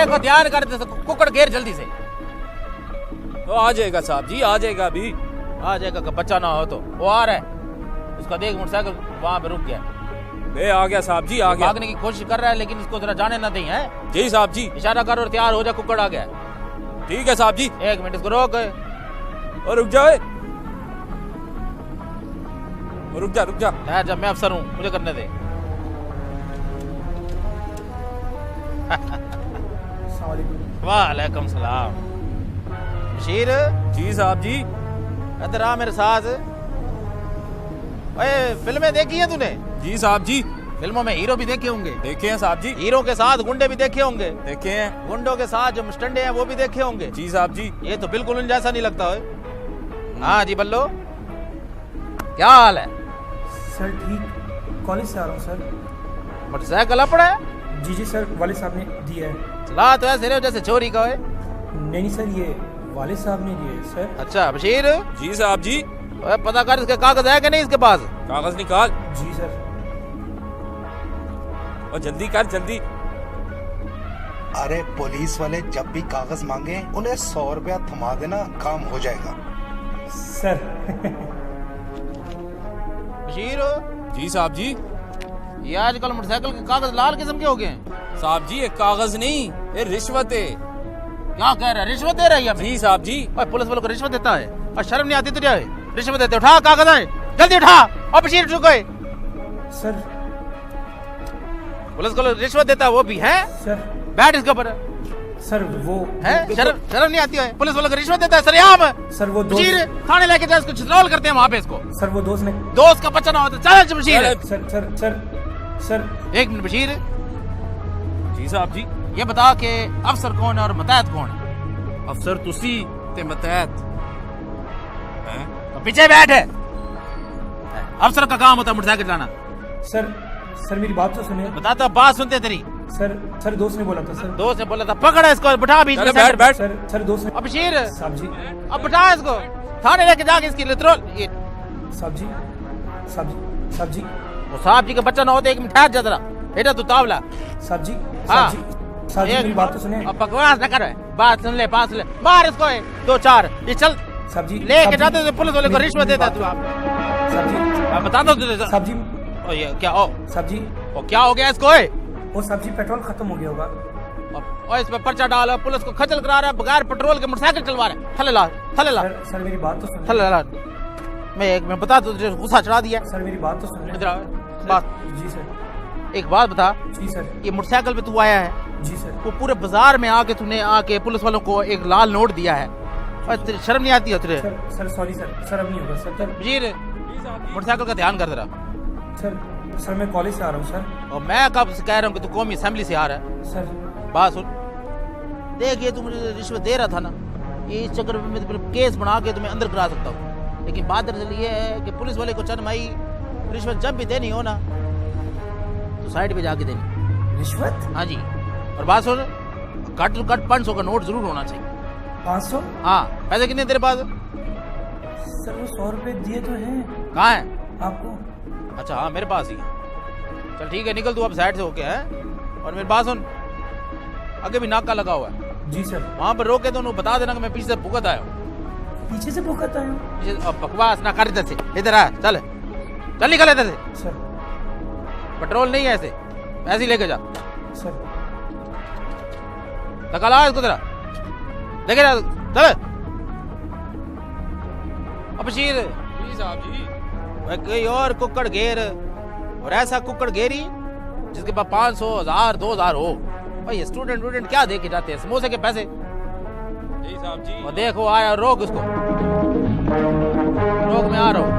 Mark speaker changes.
Speaker 1: देखो ध्यान कर, कुकड़ घेर जल्दी से।
Speaker 2: तो आ जाएगा साहब जी, आ जाएगा अभी,
Speaker 1: आ जाएगा, बच्चा ना हो तो। वो आ रहा है, उसका देख मोटरसाइकिल वहां पे रुक गया।
Speaker 2: आ गया साहब जी, आ गया।
Speaker 1: भागने की कोशिश कर रहा है लेकिन इसको जरा जाने ना दें। है
Speaker 2: जी साहब जी।
Speaker 1: इशारा कर और तैयार हो जा, कुकड़ आ गया।
Speaker 2: ठीक है साहब जी।
Speaker 1: 1 मिनट इसको रोक।
Speaker 2: और रुक जाए, रुक जा रुक जा।
Speaker 1: जब मैं अफसर हूँ, मुझे करने दे। वालेकुम सलाम। बशीर
Speaker 2: जी साहब जी।
Speaker 1: इधर आ मेरे साथ। ओए, फिल्में देखी है तूने?
Speaker 2: जी साहब जी।
Speaker 1: फिल्मों में हीरो भी देखे होंगे।
Speaker 2: देखे हैं साहब जी।
Speaker 1: हीरो के साथ गुंडे भी देखे होंगे।
Speaker 2: देखे हैं।
Speaker 1: गुंडों के साथ जो मुस्टंडे हैं वो भी देखे होंगे।
Speaker 2: जी साहब जी।
Speaker 1: ये तो बिल्कुल उन जैसा नहीं लगता है। हाँ जी बल्लो, क्या हाल है?
Speaker 3: सर ठीक, कॉलेज से आ रहा हूँ सर।
Speaker 1: मोटरसाइकिल अपना है?
Speaker 3: जी सर, वाले साहब ने दिया है।
Speaker 1: चला तो ऐसे रहे जैसे चोरी का है।
Speaker 3: नहीं सर, ये वाले साहब ने दिया है सर।
Speaker 1: अच्छा बशीर।
Speaker 2: जी साहब जी।
Speaker 1: पता कर इसके कागज है कि नहीं इसके पास?
Speaker 2: कागज निकाल।
Speaker 3: जी सर।
Speaker 2: और जल्दी कर, जल्दी।
Speaker 4: अरे पुलिस वाले जब भी कागज मांगे उन्हें 100 रुपया थमा देना, काम हो जाएगा
Speaker 3: सर।
Speaker 1: बशीर।
Speaker 2: जी साहब जी।
Speaker 1: ये आजकल मोटरसाइकिल के कागज लाल किस्म के हो गए हैं।
Speaker 2: साहब जी, ये कागज नहीं, ये रिश्वत है।
Speaker 1: क्या कह रहा है? रिश्वत दे रही है?
Speaker 2: जी साहब जी।
Speaker 1: पुलिस वालों को रिश्वत देता है और शर्म नहीं आती तुझे? रिश्वत देते? उठा कागज है, जल्दी उठा। और बशीर चुप गए।
Speaker 3: सर
Speaker 1: पुलिस को रिश्वत देता है वो भी है?
Speaker 3: सर
Speaker 1: बैठ इसके ऊपर।
Speaker 3: सर वो
Speaker 1: है शर्म नहीं आती है? पुलिस वालों को रिश्वत देता है सरेआम।
Speaker 3: सर वो
Speaker 1: बशीर थाने लेके जा, इसको छितरौल करते हैं वहाँ पे इसको।
Speaker 3: सर वो दोस्त ने।
Speaker 1: दोस्त का बच्चा ना होता। चल Bashir.
Speaker 3: Sir sir sir sir
Speaker 1: 1 minute Bashir.
Speaker 2: जी साहब जी।
Speaker 1: ये बता के अफसर कौन है और मतैत कौन है?
Speaker 2: अफसर तुसी ते मतैत हैं?
Speaker 1: तो पीछे बैठ है। अफसर का काम होता है मोटरसाइकिल चलाना।
Speaker 3: सर मेरी बात तो सुनिए।
Speaker 1: बताता बात सुनते तेरी।
Speaker 3: सर दोस्त ने बोला था सर।
Speaker 1: दोस्त ने बोला था? पकड़ इसको, बिठा बीच में।
Speaker 2: बैठ बैठ।
Speaker 3: सर दोस्त ने।
Speaker 1: अब बशीर
Speaker 3: साहब जी।
Speaker 1: अब बिठा इसको, थाने लेके जाके इसकी लितरोल।
Speaker 3: साहब जी, साहब जी, साहब जी।
Speaker 1: वो साहब जी का बच्चा ना होता। 1 मिनट ठहर जा जरा बेटा, तू तावला।
Speaker 3: साहब जी,
Speaker 1: हाँ।
Speaker 3: साहब जी मेरी बात तो सुनिए।
Speaker 1: अब बकवास न कर, बात सुन ले, पास ले, मार इसको 2-4। ये चल
Speaker 3: साहब जी
Speaker 1: लेके जाते थे, पुलिस वाले को रिश्वत देता तू। आप
Speaker 3: साहब जी
Speaker 1: बता दो तुझे।
Speaker 3: साहब जी।
Speaker 1: ओ ये क्या? ओ
Speaker 3: साहब जी,
Speaker 1: ओ क्या हो गया इसको?
Speaker 3: वो साहब जी पेट्रोल खत्म हो गया होगा।
Speaker 1: और इस पे पर्चा डालो। पुलिस को खजल करा रहा है, बगैर पेट्रोल के मोटरसाइकिल चलवा रहा है। थले ला, थले ला।
Speaker 3: सर मेरी बात तो सुनिए।
Speaker 1: थले ला। मैं 1 मिनट बता तुझे, गुस्सा चढ़ा दिया।
Speaker 3: सर मेरी बात तो सुनिए।
Speaker 1: इधर आ बात।
Speaker 3: जी सर।
Speaker 1: एक बात बता।
Speaker 3: जी सर।
Speaker 1: ये मोटरसाइकिल पे तू आया है?
Speaker 3: जी सर।
Speaker 1: वो पूरे बाजार में आके तूने आके पुलिस वालों को एक लाल नोट दिया है और तेरी शर्म नहीं आती है तुझे?
Speaker 3: सर सॉरी सर अब नहीं होगा सर।
Speaker 1: बशीर मोटरसाइकिल का ध्यान कर जरा।
Speaker 3: सर मैं कॉलेज से आ रहा हूँ सर।
Speaker 1: और मैं कब से कह रहा हूँ कि तू कौमी असेंबली से आ रहा है?
Speaker 3: सर
Speaker 1: बात सुन, देख ये तू मुझे रिश्वत दे रहा था ना, ये इस चक्कर में मैं केस बना के तुम्हें अंदर करा सकता हूँ। लेकिन बात दरअसल ये है कि पुलिस वाले को चरमाई रिश्वत जब भी देनी हो ना तो साइड पे जाके देनी।
Speaker 3: रिश्वत?
Speaker 1: हाँ जी। और बात सुन, कट 500 का नोट जरूर होना चाहिए।
Speaker 3: 500?
Speaker 1: हाँ। पैसे कितने तेरे पास?
Speaker 3: सर वो 100 रुपए दिए तो हैं।
Speaker 1: कहाँ है?
Speaker 3: आपको?
Speaker 1: अच्छा हाँ, मेरे पास ही है। चल ठीक है, निकल तू अब साइड से होके है। और मेरी बात सुन, आगे भी नाका लगा हुआ है।
Speaker 3: जी सर।
Speaker 1: वहाँ पर रोके तो उन्हें बता देना कि मैं पीछे से भुगत आया हूँ।
Speaker 3: पीछे से भुगत आया हूँ?
Speaker 1: अब बकवास ना कर, इधर से इधर आ। चल चल निकल इधर से।
Speaker 3: सर
Speaker 1: पेट्रोल नहीं है, ऐसे ऐसे ही लेके जा।
Speaker 3: सर
Speaker 1: निकाला इसको जरा, लेके जा। चल अब बशीर।
Speaker 2: जी साहब जी।
Speaker 1: कोई और कुक्कड़ घेर, और ऐसा कुक्कड़ घेरी जिसके पास 500, 1000, 2000 हो। भाई स्टूडेंट क्या देखे जाते हैं? समोसे के पैसे।
Speaker 2: जी साहब जी।
Speaker 1: और देखो आया, रोक उसको, रोक, मैं आ रहा हूँ।